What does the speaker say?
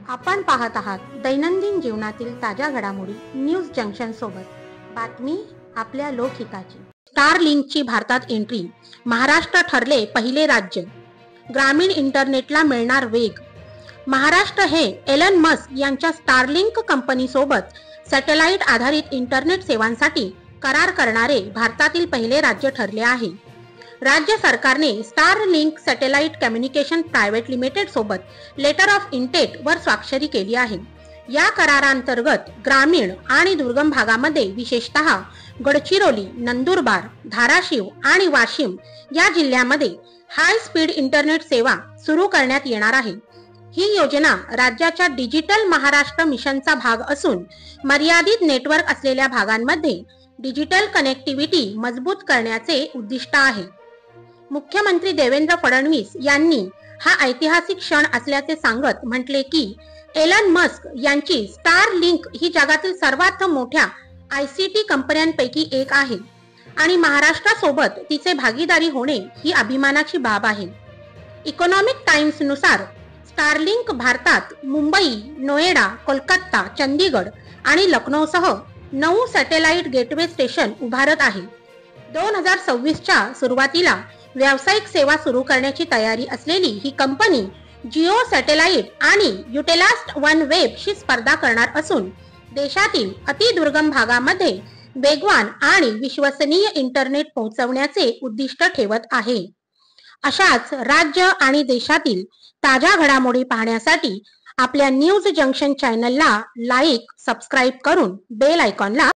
आपण पाहत आहात दैनंदिन जीवनातील ताज्या घडामोडी न्यूज जंक्शन सोबत। बातमी आपल्या लोकहिताची। स्टारलिंकची भारतात एंट्री, महाराष्ट्र ठरले पहिले राज्य। ग्रामीण इंटरनेटला मिळणार वेग। महाराष्ट्र हे एलन मस्क यांच्या स्टारलिंक कंपनी सोबत सॅटेलाइट आधारित इंटरनेट सेवांसाठी करार करणारे भारतातील पहिले राज्य ठरले आहे। राज्य सरकारने Starlink satellite communication private limited सोबत लेटर ऑफ इंटेंट वर स्वाक्षरी केली आहे। या करारांतर्गत ग्रामीण आणि दुर्गम भागामध्ये विशेषतः गडचिरोली, नंदुरबार, धाराशिव आणि वाशिम या जिल्ह्यामध्ये हाय स्पीड इंटरनेट सेवा सुरू करण्यात येणार आहे। ही योजना राज्याच्या डिजिटल महाराष्ट्र मिशनचा भाग असून मर्यादित नेटवर्क असलेल्या भागांमध्ये डिजिटल कनेक्टिव्हिटी मजबूत करण्याचे उद्दिष्ट आहे। मुख्यमंत्री देवेंद्र फडणवीस यांनी हा ऐतिहासिक क्षण असल्याचे सांगत म्हटले की एलन मस्क यांची स्टारलिंक ही जगातील सर्वात मोठ्या ICT कंपन्यांपैकी एक आहे आणि महाराष्ट्रासोबत तिचे भागीदारी होणे ही अभिमानाची बाब आहे। इकॉनॉमिक टाइम्स नुसार स्टारलिंक भारतात मुंबई, नोएडा, कोलकाता, चंदीगड आणि लखनौसह 9 सॅटेलाइट गेटवे स्टेशन उभारत आहे। 2026च्या सुरुवातीला व्यावसायिक सेवा सुरू करण्याची तयारी असलेली ही कंपनी जिओ सॅटेलाइट आणि युटेलास्ट वन वेब शी स्पर्धा करणार असून देशातील अतिदुर्गम भागामध्ये वेगवान आणि विश्वसनीय इंटरनेट पोहोचवण्याचे उद्दिष्ट ठेवत आहे। अशाच राज्य आणि देशातील ताज्या घडामोडी पाहण्यासाठी आपल्या न्यूज जंक्शन चॅनलला लाईक, सबस्क्राइब करून बेल आयकॉनला